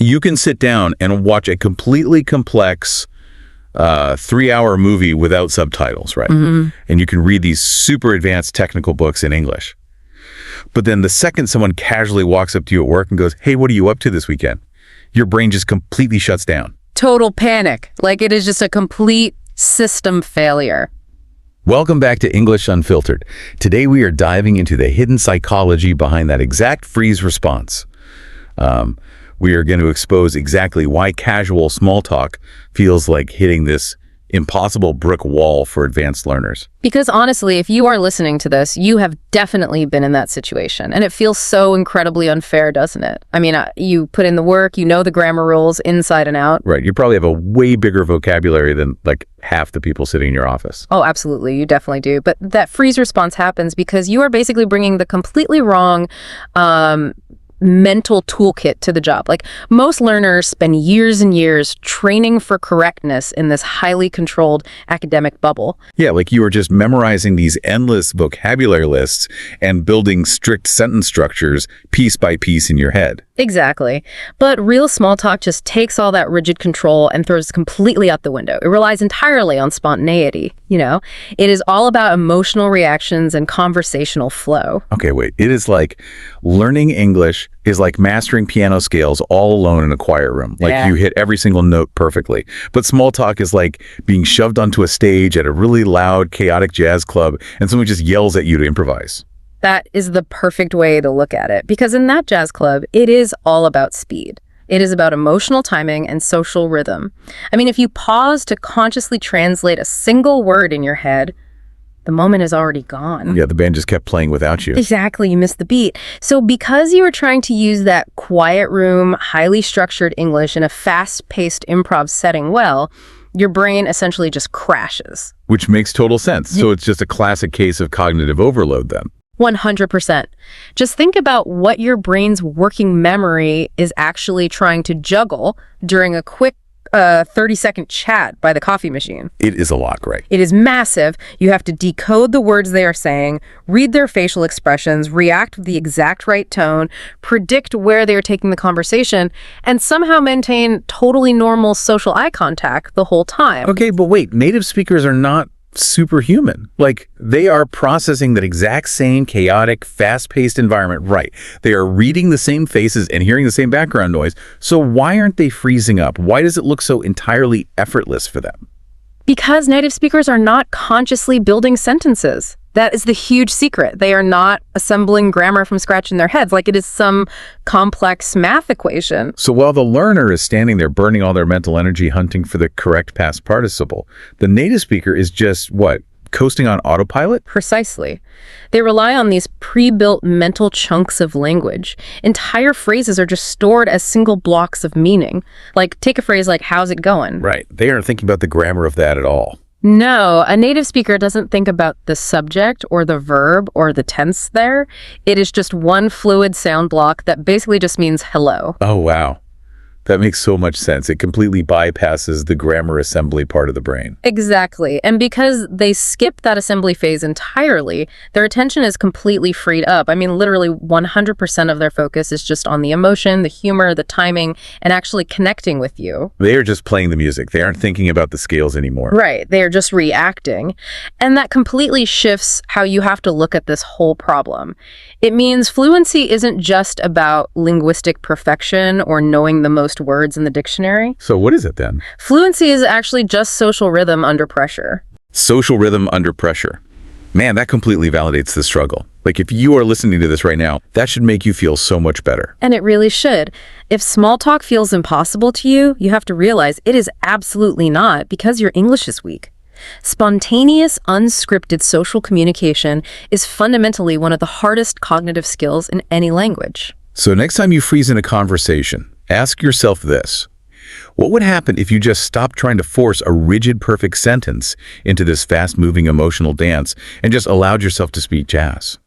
You can sit down and watch a completely complex 3-hour movie without subtitles, right? And you can read these super advanced technical books in English. But then the second someone casually walks up to you at work and goes, "Hey, what are you up to this weekend?" Your brain just completely shuts down. Total panic. Like it is just a complete system failure. Welcome back to English Unfiltered. Today we are diving into the hidden psychology behind that exact freeze response. We are going to expose exactly why casual small talk feels like hitting this impossible brick wall for advanced learners. Because honestly, if you are listening to this, you have definitely been in that situation. And it feels so incredibly unfair, doesn't it? I mean, you put in the work, you know the grammar rules inside and out. Right. You probably have a way bigger vocabulary than like half the people sitting in your office. Oh, absolutely. You definitely do. But that freeze response happens because you are basically bringing the completely wrong mental toolkit to the job. Like most learners spend years and years training for correctness in this highly controlled academic bubble. Yeah, like you were just memorizing these endless vocabulary lists and building strict sentence structures piece by piece in your head. Exactly. But real small talk just takes all that rigid control and throws it completely out the window. It relies entirely on spontaneity, you know? It is all about emotional reactions and conversational flow. Okay, wait. It is like learning English is like mastering piano scales all alone in a quiet room. Like you hit every single note perfectly. But small talk is like being shoved onto a stage at a really loud, chaotic jazz club and someone just yells at you to improvise. That is the perfect way to look at it, because in that jazz club, it is all about speed. It is about emotional timing and social rhythm. I mean, if you pause to consciously translate a single word in your head, the moment is already gone. Yeah, the band just kept playing without you. Exactly, you missed the beat. So because you were trying to use that quiet room, highly structured English in a fast-paced improv setting well, your brain essentially just crashes. Which makes total sense. So it's just a classic case of cognitive overload then. 100%. Just think about what your brain's working memory is actually trying to juggle during a quick 30-second chat by the coffee machine. It is a lot, right? It is massive. You have to decode the words they are saying, read their facial expressions, react with the exact right tone, predict where they are taking the conversation, and somehow maintain totally normal social eye contact the whole time. Okay, but wait, native speakers are not superhuman. Like, they are processing that exact same chaotic, fast-paced environment, right? They are reading the same faces and hearing the same background noise. So why aren't they freezing up? Why does it look so entirely effortless for them? Because native speakers are not consciously building sentences. That is the huge secret. They are not assembling grammar from scratch in their heads like it is some complex math equation. So while the learner is standing there burning all their mental energy hunting for the correct past participle, the native speaker is just, what, coasting on autopilot? Precisely. They rely on these pre-built mental chunks of language. Entire phrases are just stored as single blocks of meaning. Like, take a phrase like, "How's it going?" Right. They aren't thinking about the grammar of that at all. No, a native speaker doesn't think about the subject or the verb or the tense there. It is just one fluid sound block that basically just means hello. Oh, wow. That makes so much sense. It completely bypasses the grammar assembly part of the brain. Exactly. And because they skip that assembly phase entirely, their attention is completely freed up. I mean, literally 100% of their focus is just on the emotion, the humor, the timing, and actually connecting with you. They are just playing the music. They aren't thinking about the scales anymore. Right. They are just reacting. And that completely shifts how you have to look at this whole problem. It means fluency isn't just about linguistic perfection or knowing the most words in the dictionary. So what is it then? Fluency is actually just social rhythm under pressure. Social rhythm under pressure. Man, that completely validates the struggle. Like, if you are listening to this right now, that should make you feel so much better. And it really should. If small talk feels impossible to you, you have to realize it is absolutely not, because your English is weak. Spontaneous, unscripted social communication is fundamentally one of the hardest cognitive skills in any language. So next time you freeze in a conversation, ask yourself this. What would happen if you just stopped trying to force a rigid, perfect sentence into this fast-moving emotional dance and just allowed yourself to speak jazz?